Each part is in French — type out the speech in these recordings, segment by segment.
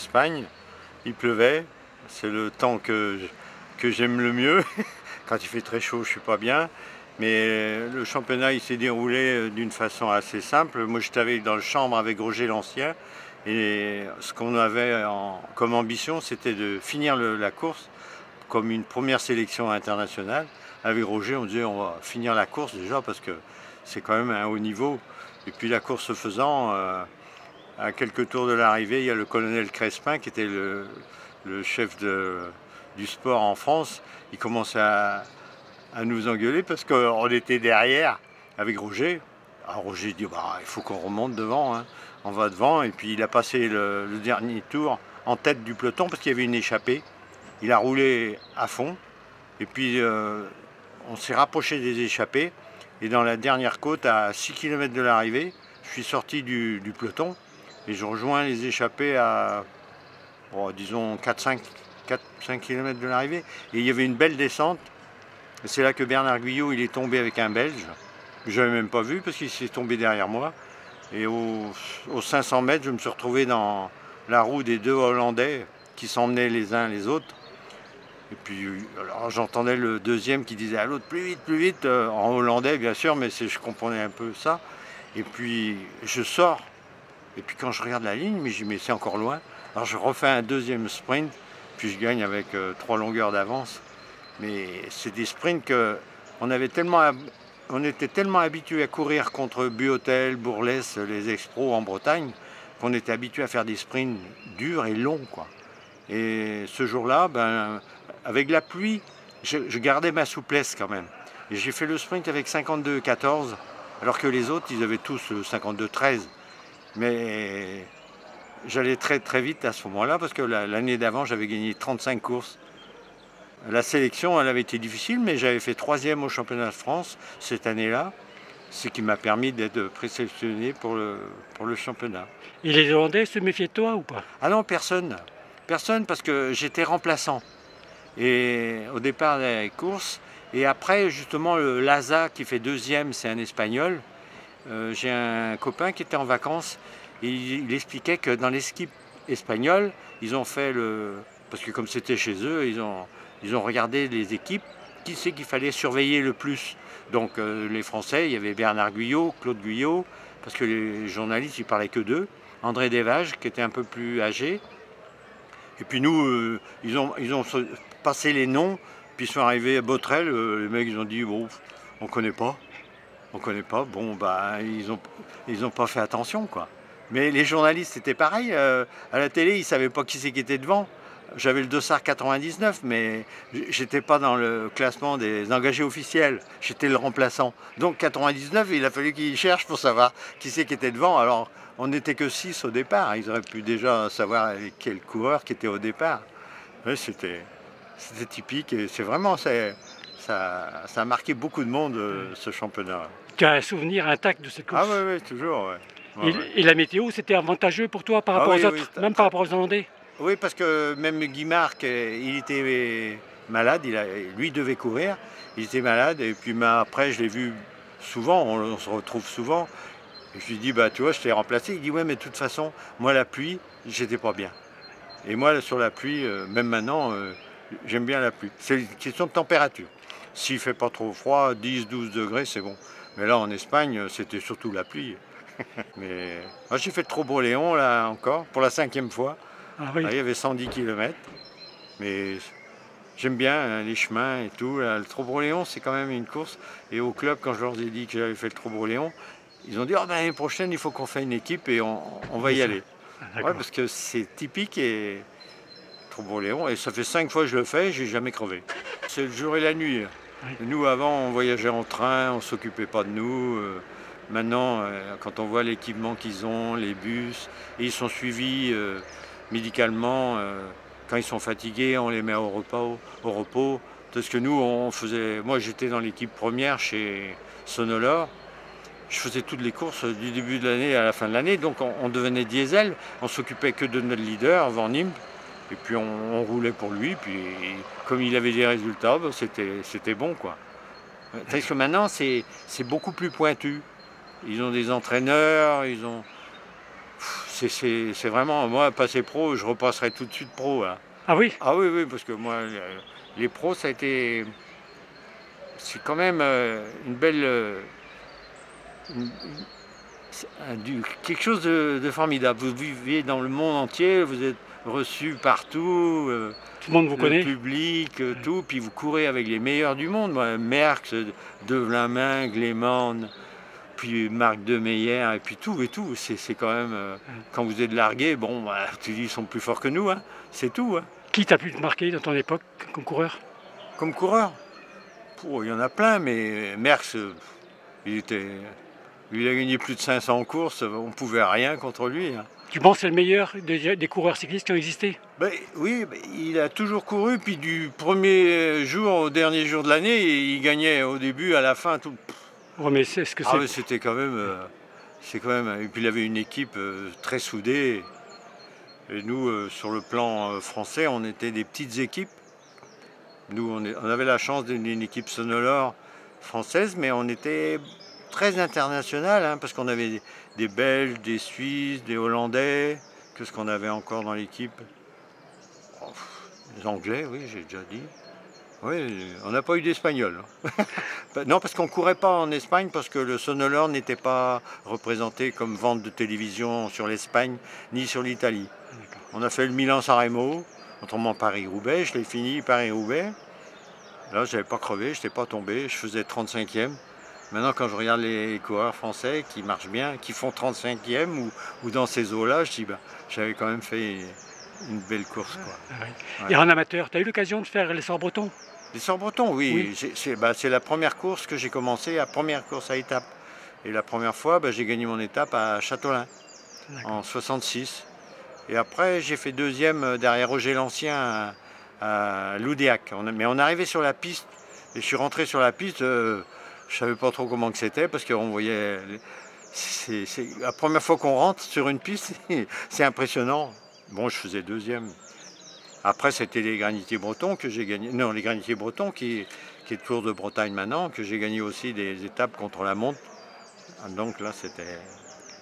Espagne, il pleuvait, c'est le temps que j'aime le mieux. Quand il fait très chaud, je suis pas bien. Mais le championnat, il s'est déroulé d'une façon assez simple. Moi, j'étais dans le chambre avec Roger Lancien. Et ce qu'on avait comme ambition, c'était de finir la course comme une première sélection internationale. Avec Roger, on disait on va finir la course déjà parce que c'est quand même un haut niveau. Et puis la course faisant, à quelques tours de l'arrivée, il y a le colonel Crespin qui était le chef du sport en France. Il commençait à nous engueuler parce qu'on était derrière avec Roger. Alors Roger dit bah, il faut qu'on remonte devant, hein. On va devant, et puis il a passé le dernier tour en tête du peloton parce qu'il y avait une échappée. Il a roulé à fond, et puis on s'est rapproché des échappées, et dans la dernière côte, à 6 km de l'arrivée, je suis sorti du peloton, et je rejoins les échappées à, disons, 4-5 km de l'arrivée, et il y avait une belle descente. C'est là que Bernard Guyot il est tombé avec un Belge. Je n'avais même pas vu parce qu'il s'est tombé derrière moi. Et aux 500 mètres, je me suis retrouvé dans la roue des deux Hollandais qui s'emmenaient les uns les autres. Et puis alors, j'entendais le deuxième qui disait à l'autre plus vite, en hollandais bien sûr, mais je comprenais un peu ça. Et puis je sors. Et puis quand je regarde la ligne, mais c'est encore loin. Alors je refais un deuxième sprint, puis je gagne avec 3 longueurs d'avance. Mais c'est des sprints on était tellement habitués à courir contre Buhotel, Bourlès, les ex-pros en Bretagne, qu'on était habitués à faire des sprints durs et longs, quoi. Et ce jour-là, avec la pluie, je gardais ma souplesse quand même. Et j'ai fait le sprint avec 52-14, alors que les autres, ils avaient tous 52-13. Mais j'allais très très vite à ce moment-là, parce que l'année d'avant, j'avais gagné 35 courses. La sélection, elle avait été difficile, mais j'avais fait 3e au championnat de France cette année-là, ce qui m'a permis d'être présélectionné pour le championnat. Et les Hollandais se méfiaient de toi ou pas? Ah non, personne. Personne, parce que j'étais remplaçant. Et au départ des courses, et après justement le Laza qui fait 2e, c'est un Espagnol. J'ai un copain qui était en vacances, et il expliquait que dans l'équipe espagnole, ils ont fait parce que comme c'était chez eux, ils ont regardé les équipes, qui c'est qu'il fallait surveiller le plus. Donc les Français, il y avait Bernard Guyot, Claude Guyot, parce que les journalistes, ils parlaient que d'eux. André Desvages, qui était un peu plus âgé. Et puis nous, ils ont passé les noms, puis ils sont arrivés à Botrel, les mecs, ils ont dit, bon, on connaît pas. Bon, ils ont pas fait attention, quoi. Mais les journalistes, c'était pareil. À la télé, ils ne savaient pas qui c'est qui était devant. J'avais le dossard 99, mais j'étais pas dans le classement des engagés officiels. J'étais le remplaçant. Donc 99, il a fallu qu'ils cherchent pour savoir qui c'est qui était devant. Alors, on n'était que 6 au départ. Ils auraient pu déjà savoir quel coureur qui était au départ. Ouais, c'était typique. Et c'est vraiment, ça a marqué beaucoup de monde, ce championnat. Tu as un souvenir intact de cette course? Ah oui, toujours, ouais. Et la météo, c'était avantageux pour toi par rapport aux autres, même par rapport aux Hollandais? Oui, parce que même Guy Marc, il était malade, lui devait courir, il était malade, et puis après je l'ai vu souvent, on se retrouve souvent, et je lui dis, bah tu vois, je t'ai remplacé, il dit, ouais, mais de toute façon, moi la pluie, j'étais pas bien. Et moi sur la pluie, même maintenant, j'aime bien la pluie. C'est une question de température. S'il fait pas trop froid, 10-12 degrés, c'est bon. Mais là en Espagne, c'était surtout la pluie. Mais moi j'ai fait le Trobo-Léon là encore, pour la 5e fois. Ah oui. Là, il y avait 110 km, mais j'aime bien les chemins et tout. Là, le Trobo-Léon, c'est quand même une course. Et au club, quand je leur ai dit que j'avais fait le Trobo-Léon, ils ont dit oh, l'année prochaine, il faut qu'on fasse une équipe et on va y aller. Ouais, parce que c'est typique et Trobo-Léon. Et ça fait 5 fois que je le fais, j'ai jamais crevé. C'est le jour et la nuit. Oui. Nous, avant, on voyageait en train, on ne s'occupait pas de nous. Maintenant, quand on voit l'équipement qu'ils ont, les bus, et ils sont suivis médicalement, quand ils sont fatigués, on les met au repos. Parce que nous, moi j'étais dans l'équipe première chez Sonolor, je faisais toutes les courses du début de l'année à la fin de l'année, donc on devenait diesel, on s'occupait que de notre leader, Van Impe, et puis on roulait pour lui, puis comme il avait des résultats, c'était bon, quoi. Parce que maintenant, c'est beaucoup plus pointu. Ils ont des entraîneurs, c'est vraiment, moi, passer pro, je repasserai tout de suite pro. Hein. Ah oui? Ah oui, oui, parce que moi, les pros, ça a été... C'est quand même une belle... quelque chose de formidable. Vous vivez dans le monde entier, vous êtes reçus partout, tout le monde vous connaît. Le public, tout, puis vous courez avec les meilleurs du monde. Moi, Merckx, Devlamin, Gleeman, puis Marc Demeyer, et puis tout et tout. C'est quand même, quand vous êtes largué, bon, bah, tu dis, ils sont plus forts que nous, hein. C'est tout. Hein. Qui t'a pu te marquer dans ton époque comme coureur? Comme coureur? Il y en a plein, mais Merckx, il a gagné plus de 500 courses, on ne pouvait rien contre lui. Hein. Tu penses que c'est le meilleur des coureurs cyclistes qui ont existé? Oui, il a toujours couru, puis du premier jour au dernier jour de l'année, il gagnait au début, à la fin, tout. Ouais, mais c'est ce que c'est. Ah, c'était quand même, Et puis il avait une équipe très soudée. Et nous, sur le plan français, on était des petites équipes. Nous, on avait la chance d'une équipe Sonolor française, mais on était très international, hein, parce qu'on avait des Belges, des Suisses, des Hollandais. Qu'est-ce qu'on avait encore dans l'équipe? Les Anglais, oui, j'ai déjà dit. Oui, on n'a pas eu d'Espagnol. Non, parce qu'on ne courait pas en Espagne, parce que le Sonolor n'était pas représenté comme vente de télévision sur l'Espagne, ni sur l'Italie. On a fait le Milan-San Remo, autrement Paris-Roubaix, je l'ai fini Paris-Roubaix. Là, je n'avais pas crevé, je n'étais pas tombé, je faisais 35e. Maintenant, quand je regarde les coureurs français qui marchent bien, qui font 35e ou dans ces eaux-là, je dis, j'avais quand même fait une belle course. Quoi. Ah oui. Ouais. Et en amateur, tu as eu l'occasion de faire l'essor breton? L'essor breton, oui. C'est la première course que j'ai commencé, la première course à étape. Et la première fois, j'ai gagné mon étape à Châteaulin, en 66. Et après, j'ai fait deuxième derrière Roger l'Ancien à Loudéac. Mais on arrivait sur la piste, et je suis rentré sur la piste, je ne savais pas trop comment que c'était, parce qu'on voyait... C'est la première fois qu'on rentre sur une piste, c'est impressionnant. Bon, je faisais deuxième. Après, c'était les granitiers bretons que j'ai gagné. Non, les granitiers bretons, qui est Tour de Bretagne maintenant, que j'ai gagné aussi des étapes contre la montre. Donc là, c'était...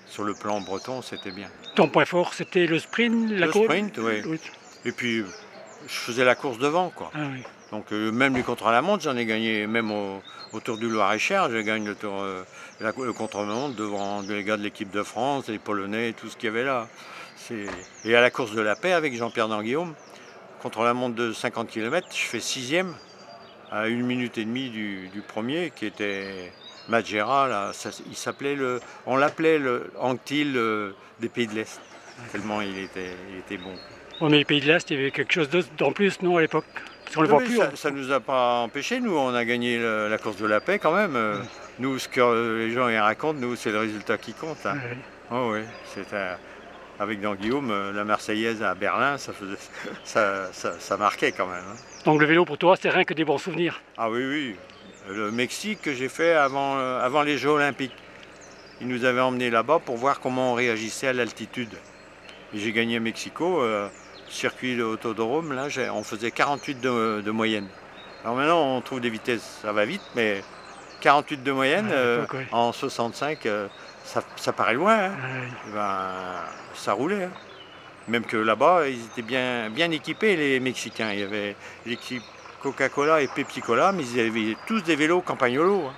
Sur le plan breton, c'était bien. Ton point fort, c'était le sprint, le sprint, oui. Et puis, je faisais la course devant, quoi. Ah, oui. Donc, même les contre-la-montre, j'en ai gagné, même au Tour du Loir-et-Cher, je gagne le contre-la-montre devant les gars de l'équipe de France, les Polonais, tout ce qu'il y avait là. Et à la course de la paix, avec Jean-Pierre Danguillaume, contre-la-montre de 50 km, je fais 6e, à 1 minute et demie du premier, qui était... Magera, là, il s'appelait on l'appelait le Anctil des Pays de l'Est, tellement il était bon. Oui, mais les Pays de l'Est, il y avait quelque chose d'en plus, non, à l'époque? On le voit plus. Ça ne nous a pas empêchés, nous, on a gagné la course de la paix quand même. Nous, ce que les gens y racontent, nous, c'est le résultat qui compte. Hein. Oh, oui, avec Danguillaume, la Marseillaise à Berlin, ça marquait quand même. Hein. Donc le vélo pour toi, c'est rien que des bons souvenirs? Ah oui, oui. Le Mexique que j'ai fait avant les Jeux Olympiques. Ils nous avaient emmenés là-bas pour voir comment on réagissait à l'altitude. Et j'ai gagné Mexico, circuit de Autodrome, là, on faisait 48 de moyenne. Alors maintenant, on trouve des vitesses, ça va vite, mais 48 de moyenne, en 65, ça paraît loin. Hein. Ça roulait. Hein. Même que là-bas, ils étaient bien équipés, les Mexicains. Il y avait l'équipe Coca-Cola et Pepsi-Cola, mais ils avaient tous des vélos Campagnolo. Hein.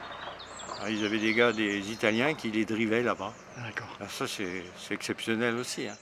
Alors, ils avaient des Italiens qui les drivaient là-bas. D'accord. Ça, c'est exceptionnel aussi. Hein.